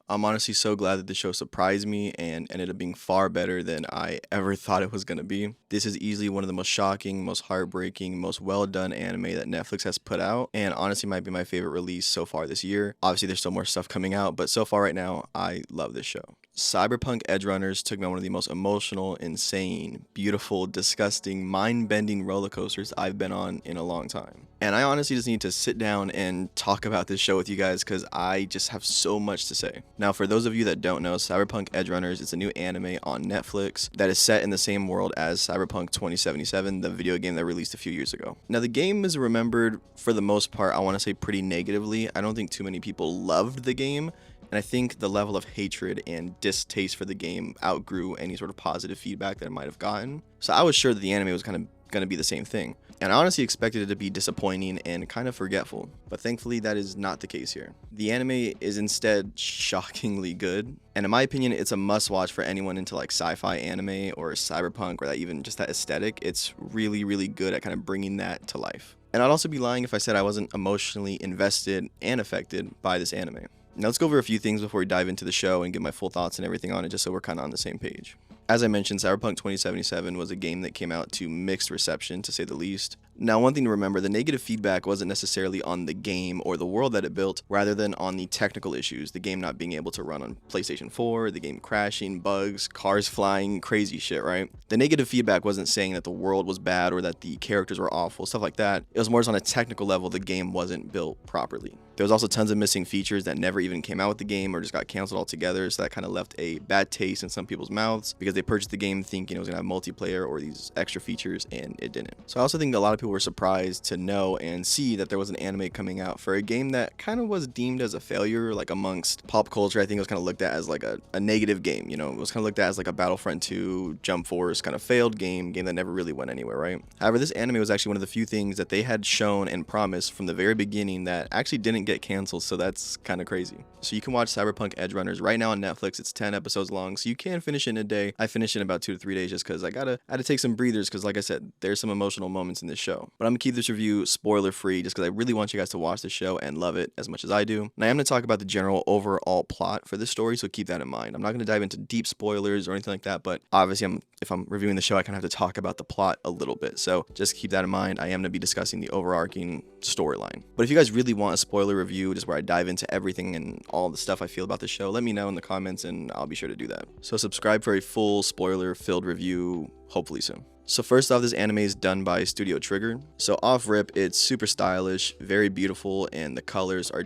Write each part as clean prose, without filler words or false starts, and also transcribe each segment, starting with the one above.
I'm honestly so glad that the show surprised me and ended up being far better than I ever thought it was going to be. This is easily one of the most shocking, most heartbreaking, most well done anime that Netflix has put out, and honestly might be my favorite release so far this year. Obviously, there's still more stuff coming out, but so far right now, I love this show. Cyberpunk Edgerunners took me on one of the most emotional, insane, beautiful, disgusting, mind bending roller coasters I've been on in a long time. And I honestly just need to sit down and talk about this show with you guys because I just have so much to say. Now, for those of you that don't know, Cyberpunk Edgerunners is a new anime on Netflix that is set in the same world as Cyberpunk 2077, the video game that released a few years ago. Now, the game is remembered for the most part, I want to say pretty negatively. I don't think too many people loved the game. And I think the level of hatred and distaste for the game outgrew any sort of positive feedback that it might have gotten. So I was sure that the anime was kind of going to be the same thing. And I honestly expected it to be disappointing and kind of forgetful. But thankfully, that is not the case here. The anime is instead shockingly good. And in my opinion, it's a must-watch for anyone into like sci-fi anime or cyberpunk or that even just that aesthetic. It's really, really good at kind of bringing that to life. And I'd also be lying if I said I wasn't emotionally invested and affected by this anime. Now let's go over a few things before we dive into the show and get my full thoughts and everything on it just so we're kind of on the same page. As I mentioned, Cyberpunk 2077 was a game that came out to mixed reception, to say the least. Now, one thing to remember, the negative feedback wasn't necessarily on the game or the world that it built, rather than on the technical issues, the game not being able to run on PlayStation 4, the game crashing, bugs, cars flying, crazy shit, right? The negative feedback wasn't saying that the world was bad or that the characters were awful, stuff like that. It was more just on a technical level, the game wasn't built properly. There was also tons of missing features that never even came out with the game or just got canceled altogether, so that kind of left a bad taste in some people's mouths because they purchased the game thinking it was going to have multiplayer or these extra features, and it didn't. So I also think a lot of people were surprised to know and see that there was an anime coming out for a game that kind of was deemed as a failure, like amongst pop culture. I think it was kind of looked at as like a negative game, you know, it was kind of looked at as like a Battlefront 2, Jump Force kind of failed game that never really went anywhere, right? However, this anime was actually one of the few things that they had shown and promised from the very beginning that actually didn't get canceled, so that's kind of crazy. So you can watch Cyberpunk Edgerunners right now on Netflix. It's 10 episodes long, so you can finish it in a day. I finished it in about 2 to 3 days just because I had to take some breathers because, like I said, there's some emotional moments in this show. But I'm gonna keep this review spoiler free just because I really want you guys to watch the show and love it as much as I do. And I am gonna talk about the general overall plot for this story, so keep that in mind. I'm not gonna dive into deep spoilers or anything like that, but obviously if I'm reviewing the show, I kind of have to talk about the plot a little bit. So just keep that in mind. I am gonna be discussing the overarching storyline. But if you guys really want a spoiler review, just where I dive into everything and all the stuff I feel about the show, let me know in the comments and I'll be sure to do that. So subscribe for a full spoiler-filled review, hopefully soon. So first off, this anime is done by Studio Trigger. So off rip, it's super stylish, very beautiful, and the colors are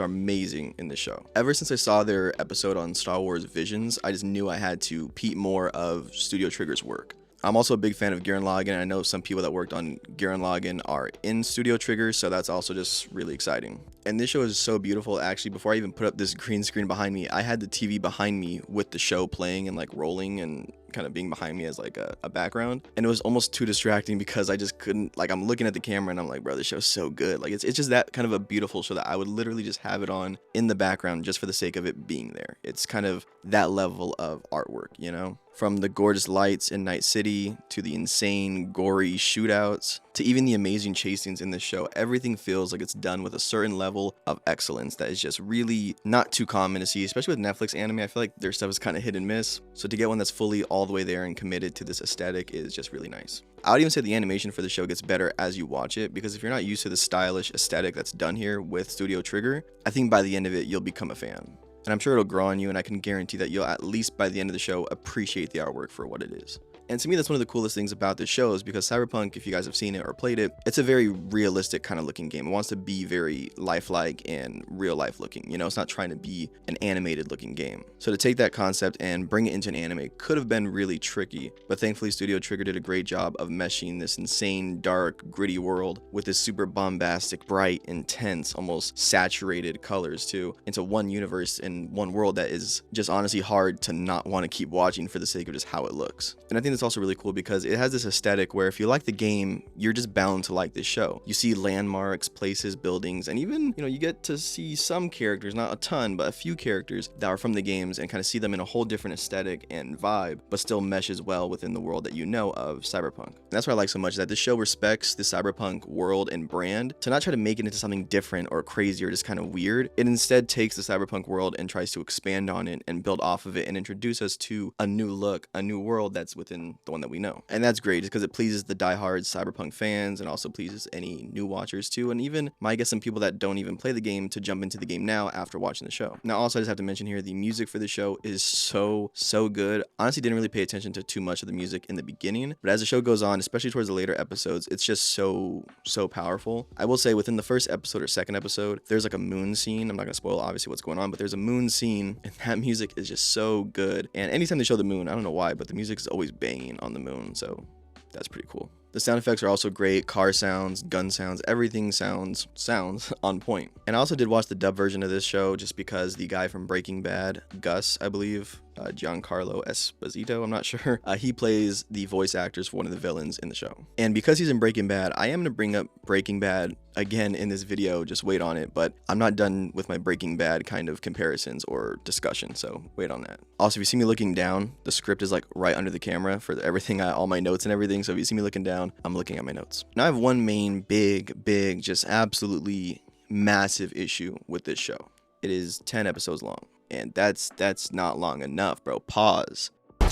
amazing in this show. Ever since I saw their episode on Star Wars Visions, I just knew I had to peep more of Studio Trigger's work. I'm also a big fan of Gurren Lagann, and I know some people that worked on Gurren Lagann are in Studio Trigger, so that's also just really exciting. And this show is so beautiful. Actually, before I even put up this green screen behind me, I had the TV behind me with the show playing and like rolling and kind of being behind me as like a background. And it was almost too distracting because I just couldn't, like, I'm looking at the camera and I'm like, bro, this show's so good. Like, it's just that kind of a beautiful show that I would literally just have it on in the background just for the sake of it being there. It's kind of that level of artwork, you know? From the gorgeous lights in Night City to the insane, gory shootouts to even the amazing chase scenes in this show, everything feels like it's done with a certain level of excellence that is just really not too common to see, especially with Netflix anime. I feel like their stuff is kind of hit and miss. So to get one that's fully all the way there and committed to this aesthetic is just really nice. I would even say the animation for the show gets better as you watch it, because if you're not used to the stylish aesthetic that's done here with Studio Trigger, I think by the end of it, you'll become a fan. And I'm sure it'll grow on you, and I can guarantee that you'll at least by the end of the show appreciate the artwork for what it is. And to me, that's one of the coolest things about this show is because Cyberpunk, if you guys have seen it or played it, it's a very realistic kind of looking game. It wants to be very lifelike and real life looking. You know, it's not trying to be an animated looking game. So to take that concept and bring it into an anime could have been really tricky, but thankfully Studio Trigger did a great job of meshing this insane, dark, gritty world with this super bombastic, bright, intense, almost saturated colors too, into one universe and one world that is just honestly hard to not want to keep watching for the sake of just how it looks. And I think it's also really cool because it has this aesthetic where if you like the game, you're just bound to like this show. You see landmarks, places, buildings, and even, you get to see some characters, not a ton, but a few characters that are from the games and kind of see them in a whole different aesthetic and vibe, but still meshes well within the world that you know of Cyberpunk. And that's what I like so much, that this show respects the Cyberpunk world and brand to not try to make it into something different or crazy or just kind of weird. It instead takes the Cyberpunk world and tries to expand on it and build off of it and introduce us to a new look, a new world that's within the one that we know. And that's great just because it pleases the diehard Cyberpunk fans and also pleases any new watchers too, and even might get some people that don't even play the game to jump into the game now after watching the show. Now also I just have to mention here, the music for the show is so good. Honestly didn't really pay attention to too much of the music in the beginning, but as the show goes on, especially towards the later episodes, it's just so powerful. I will say within the first episode or second episode, there's like a moon scene. I'm not gonna spoil obviously what's going on, but there's a moon scene and that music is just so good. And anytime they show the moon, I don't know why, but the music is always banging on the moon, so that's pretty cool. The sound effects are also great. Car sounds, gun sounds, everything sounds on point. And I also did watch the dub version of this show just because the guy from Breaking Bad, Gus, I believe, Giancarlo Esposito, I'm not sure, he plays the voice actors for one of the villains in the show. And because he's in Breaking Bad, I am going to bring up Breaking Bad again in this video, just wait on it, but I'm not done with my Breaking Bad kind of comparisons or discussion, so wait on that. Also, if you see me looking down, the script is like right under the camera for everything, all my notes and everything, so if you see me looking down, I'm looking at my notes. Now I have one main big, just absolutely massive issue with this show. It is 10 episodes long. And that's not long enough, bro. Pause. I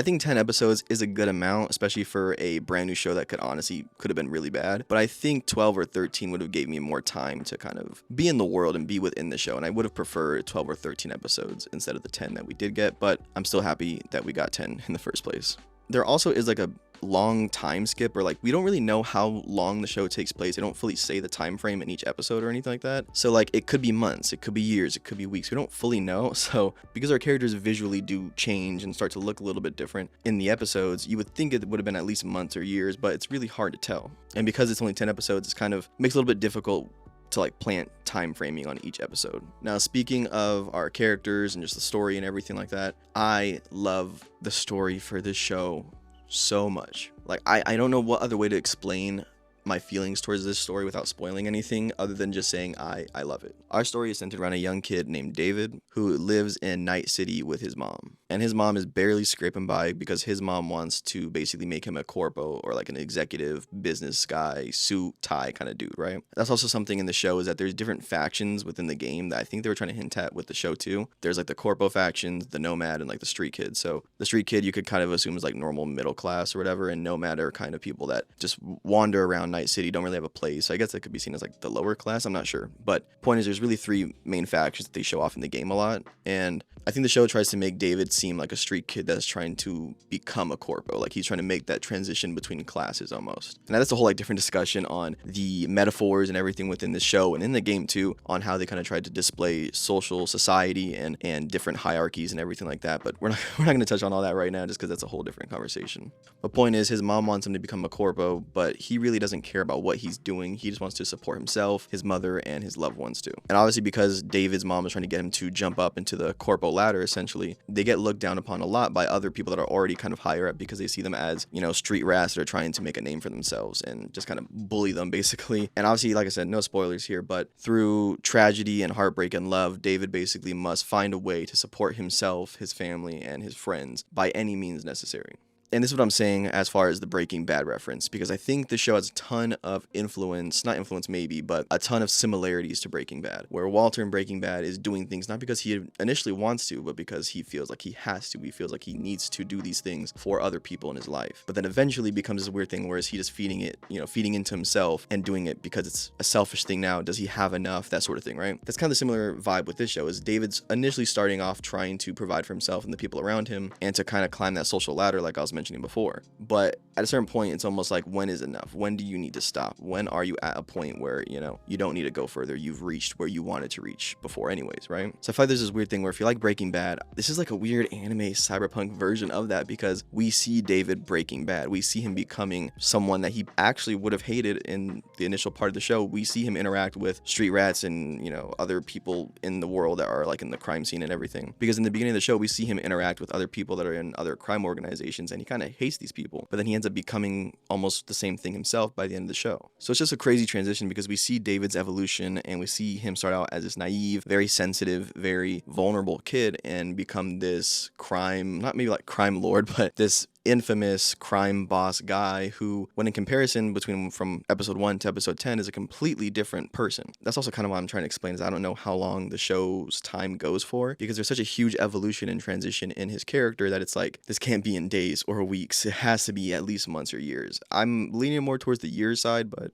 think 10 episodes is a good amount, especially for a brand new show that could have been really bad. But I think 12 or 13 would have gave me more time to kind of be in the world and be within the show. And I would have preferred 12 or 13 episodes instead of the 10 that we did get. But I'm still happy that we got 10 in the first place. There also is like a long time skip, or like we don't really know how long the show takes place. They don't fully say the time frame in each episode or anything like that. So like it could be months, it could be years, it could be weeks. We don't fully know. So because our characters visually do change and start to look a little bit different in the episodes, you would think it would have been at least months or years, but it's really hard to tell. And because it's only 10 episodes, it's kind of makes it a little bit difficult to like plant time framing on each episode. Now, speaking of our characters and just the story and everything like that, I love the story for this show so much. Like I don't know what other way to explain my feelings towards this story without spoiling anything other than just saying I love it. Our story is centered around a young kid named David who lives in Night City with his mom. And his mom is barely scraping by because his mom wants to basically make him a corpo or like an executive business guy, suit, tie kind of dude, right? That's also something in the show is that there's different factions within the game that I think they were trying to hint at with the show too. There's like the corpo factions, the nomad, and like the street kid. So the street kid you could kind of assume is like normal middle class or whatever, and nomad are kind of people that just wander around Night City, don't really have a place. So I guess that could be seen as like the lower class, I'm not sure. But point is there's really three main factions that they show off in the game a lot. And I think the show tries to make David seem like a street kid that's trying to become a corpo. Like he's trying to make that transition between classes almost. And that's a whole like different discussion on the metaphors and everything within the show and in the game too, on how they kind of tried to display social society and different hierarchies and everything like that. But we're not going to touch on all that right now just because that's a whole different conversation. But point is his mom wants him to become a corpo, but he really doesn't care about what he's doing. He just wants to support himself, his mother, and his loved ones too. And obviously because David's mom is trying to get him to jump up into the corpo ladder, essentially, they get looked down upon a lot by other people that are already kind of higher up because they see them as, you know, street rats that are trying to make a name for themselves and just kind of bully them basically. And obviously, like I said, no spoilers here, but through tragedy and heartbreak and love, David basically must find a way to support himself, his family, and his friends by any means necessary. And this is what I'm saying as far as the Breaking Bad reference, because I think the show has a ton of influence, not influence maybe, but a ton of similarities to Breaking Bad, where Walter in Breaking Bad is doing things not because he initially wants to, but because he feels like he has to. He feels like he needs to do these things for other people in his life. But then eventually becomes this weird thing where he just feeding into himself and doing it because it's a selfish thing now. Does he have enough? That sort of thing, right? That's kind of the similar vibe with this show, is David's initially starting off trying to provide for himself and the people around him and to kind of climb that social ladder like I was mentioning before. But at a certain point, it's almost like, when is enough? When do you need to stop? When are you at a point where, you don't need to go further? You've reached where you wanted to reach before anyways, right? So I feel like there's this weird thing where if you like Breaking Bad, this is like a weird anime cyberpunk version of that, because we see David breaking bad. We see him becoming someone that he actually would have hated in the initial part of the show. We see him interact with street rats and, other people in the world that are like in the crime scene and everything. Because in the beginning of the show, we see him interact with other people that are in other crime organizations, and he kind of hates these people. But then he ends up becoming almost the same thing himself by the end of the show. So it's just a crazy transition, because we see David's evolution, and we see him start out as this naive, very sensitive, very vulnerable kid, and become this crime, not maybe like crime lord, but this infamous crime boss guy who, when in comparison between from episode 1 to episode 10, is a completely different person. That's also kind of what I'm trying to explain, is I don't know how long the show's time goes for, because there's such a huge evolution and transition in his character that it's like, this can't be in days or weeks. It has to be at least months or years. I'm leaning more towards the years side, but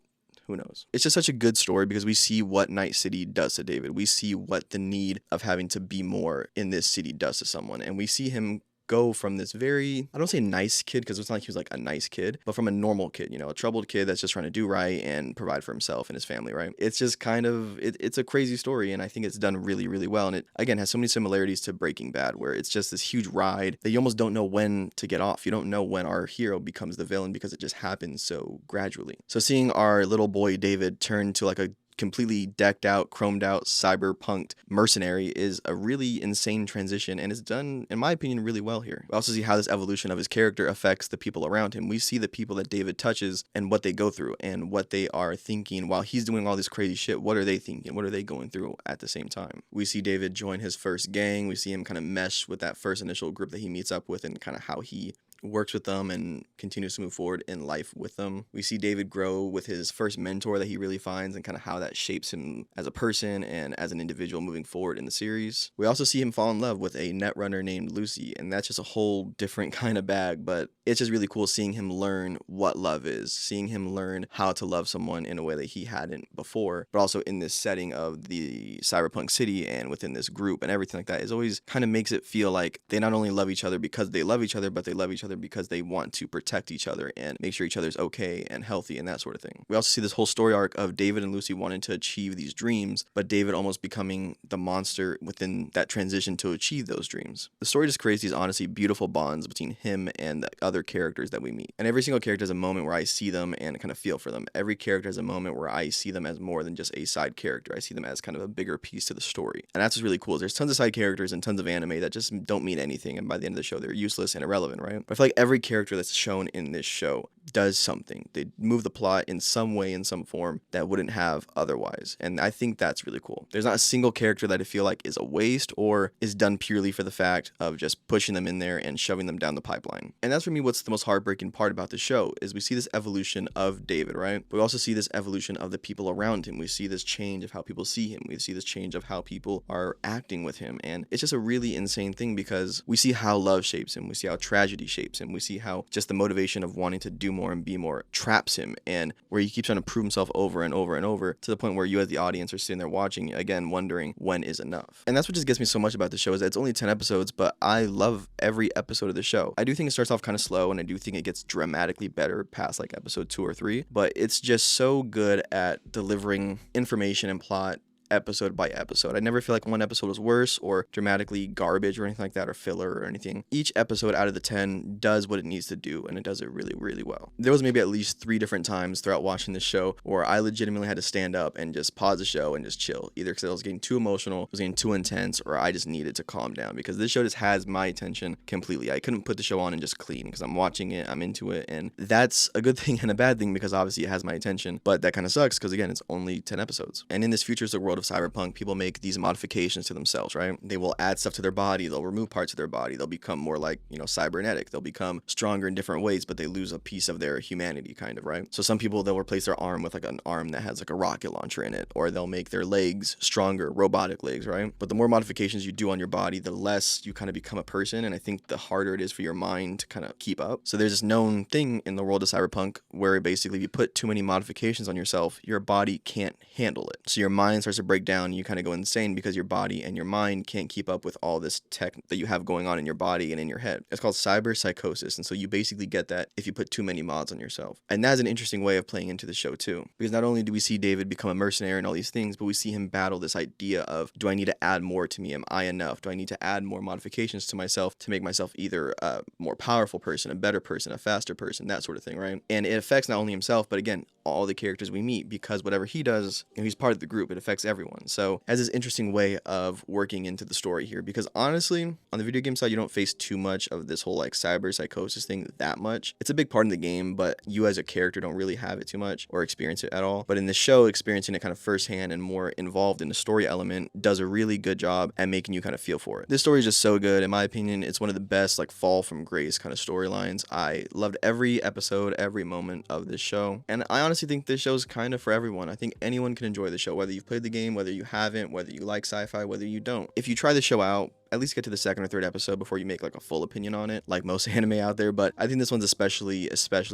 who knows? It's just such a good story, because we see what Night City does to David. We see what the need of having to be more in this city does to someone. And we see him go from this very, I don't say nice kid, because it's not like he was like a nice kid, but from a normal kid, a troubled kid that's just trying to do right and provide for himself and his family, right? It's just kind of, it's a crazy story, and I think it's done really, really well. And it, again, has so many similarities to Breaking Bad, where it's just this huge ride that you almost don't know when to get off. You don't know when our hero becomes the villain, because it just happens so gradually. So seeing our little boy David turn to like a completely decked out, chromed out, cyberpunked mercenary is a really insane transition, and it's done, in my opinion, really well here. We also see how this evolution of his character affects the people around him. We see the people that David touches and what they go through and what they are thinking while he's doing all this crazy shit. What are they thinking? What are they going through at the same time? We see David join his first gang. We see him kind of mesh with that first initial group that he meets up with, and kind of how he works with them and continues to move forward in life with them. We see David grow with his first mentor that he really finds, and kind of how that shapes him as a person and as an individual moving forward in the series. We also see him fall in love with a netrunner named Lucy, and that's just a whole different kind of bag, but it's just really cool seeing him learn what love is, seeing him learn how to love someone in a way that he hadn't before, but also in this setting of the cyberpunk city and within this group and everything like that. It always kind of makes it feel like they not only love each other because they love each other, but they love each other because they want to protect each other and make sure each other's okay and healthy and that sort of thing. We also see this whole story arc of David and Lucy wanting to achieve these dreams, but David almost becoming the monster within that transition to achieve those dreams. The story just creates these honestly beautiful bonds between him and the other characters that we meet. And every single character has a moment where I see them and kind of feel for them. Every character has a moment where I see them as more than just a side character. I see them as kind of a bigger piece to the story. And that's what's really cool. There's tons of side characters and tons of anime that just don't mean anything, and by the end of the show they're useless and irrelevant, right? But I feel like every character that's shown in this show does something. They move the plot in some way, in some form, that wouldn't have otherwise. And I think that's really cool. There's not a single character that I feel like is a waste or is done purely for the fact of just pushing them in there and shoving them down the pipeline. And that's for me what's the most heartbreaking part about the show, is we see this evolution of David, right? But we also see this evolution of the people around him. We see this change of how people see him. We see this change of how people are acting with him. And it's just a really insane thing, because we see how love shapes him. We see how tragedy shapes him. We see how just the motivation of wanting to do more and be more traps him, and where he keeps trying to prove himself over and over and over, to the point where you as the audience are sitting there watching, again, wondering when is enough. And that's what just gets me so much about the show, is that it's only 10 episodes, but I love every episode of the show. I do think it starts off kind of slow, and I do think it gets dramatically better past like episode 2 or 3, but it's just so good at delivering information and plot episode by episode. I never feel like one episode was worse or dramatically garbage or anything like that, or filler or anything. Each episode out of the 10 does what it needs to do, and it does it really, really well. There was maybe at least 3 different times throughout watching this show where I legitimately had to stand up and just pause the show and just chill, either because I was getting too emotional, it was getting too intense, or I just needed to calm down, because this show just has my attention completely. I couldn't put the show on and just clean, because I'm watching it, I'm into it, and that's a good thing and a bad thing, because obviously it has my attention, but that kind of sucks, because again, it's only 10 episodes. And in this futuristic world of cyberpunk, people make these modifications to themselves, right? They will add stuff to their body, they'll remove parts of their body, they'll become more like, cybernetic, they'll become stronger in different ways, but they lose a piece of their humanity, kind of, right? So some people, they'll replace their arm with like an arm that has like a rocket launcher in it, or they'll make their legs stronger, robotic legs, right? But the more modifications you do on your body, the less you kind of become a person, and I think the harder it is for your mind to kind of keep up. So there's this known thing in the world of cyberpunk where basically if you put too many modifications on yourself, your body can't handle it. So your mind starts to break down and you kind of go insane because your body and your mind can't keep up with all this tech that you have going on in your body and in your head. It's called Cyberpsychosis, and so you basically get that if you put too many mods on yourself. And that's an interesting way of playing into the show too, because not only do we see David become a mercenary and all these things, but we see him battle this idea of, do I need to add more to me? Am I enough? Do I need to add more modifications to myself to make myself either a more powerful person, a better person, a faster person, that sort of thing, right? And it affects not only himself, but again, all the characters we meet, because whatever he does, he's part of the group, it affects everyone. So it has this interesting way of working into the story here, because honestly, on the video game side, you don't face too much of this whole like cyber psychosis thing that much. It's a big part in the game, but you as a character don't really have it too much or experience it at all. But in the show, experiencing it kind of firsthand and more involved in the story element does a really good job at making you kind of feel for it. This story is just so good. In my opinion, it's one of the best like fall from grace kind of storylines. I loved every episode, every moment of this show. And I honestly think this show's kind of for everyone. I think anyone can enjoy the show, whether you've played the game, whether you haven't, whether you like sci-fi, whether you don't. If you try the show out, at least get to the second or third episode before you make like a full opinion on it, like most anime out there. But I think this one's especially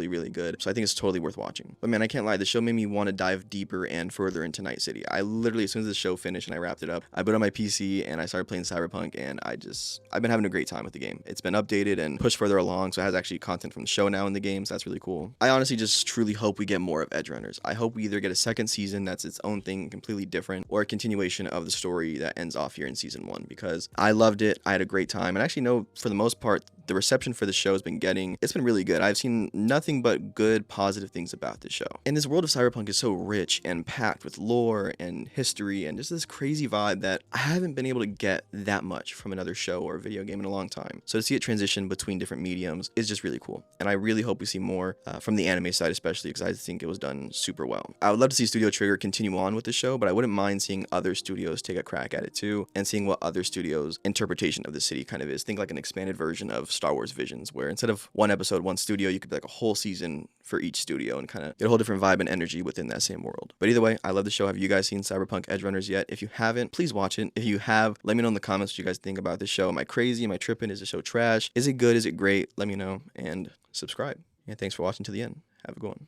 really good. So I think it's totally worth watching. But man, I can't lie, the show made me want to dive deeper and further into Night City. I literally, as soon as the show finished and I wrapped it up, I put on my PC and I started playing Cyberpunk, and I've been having a great time with the game. It's been updated and pushed further along, so it has actually content from the show now in the game, so that's really cool. I honestly just truly hope we get more of Edgerunners. I hope we either get a second season that's its own thing, completely different, or a continuation of the story that ends off here in season 1, because I loved it. I had a great time, and I actually know for the most part the reception for the show has been it's been really good. I've seen nothing but good, positive things about this show. And this world of Cyberpunk is so rich and packed with lore and history and just this crazy vibe that I haven't been able to get that much from another show or video game in a long time. So to see it transition between different mediums is just really cool. And I really hope we see more from the anime side, especially because I think it was done super well. I would love to see Studio Trigger continue on with the show, but I wouldn't mind seeing other studios take a crack at it too, and seeing what other studios' interpretation of the city kind of is. Think like an expanded version of Star Wars Visions, where instead of one episode, one studio, you could be like a whole season for each studio and kind of get a whole different vibe and energy within that same world. But either way, I love the show. Have you guys seen Cyberpunk Edgerunners yet? If you haven't, please watch it. If you have, let me know in the comments what you guys think about this show. Am I crazy? Am I tripping? Is the show trash? Is it good? Is it great? Let me know, and subscribe. And thanks for watching to the end. Have a good one.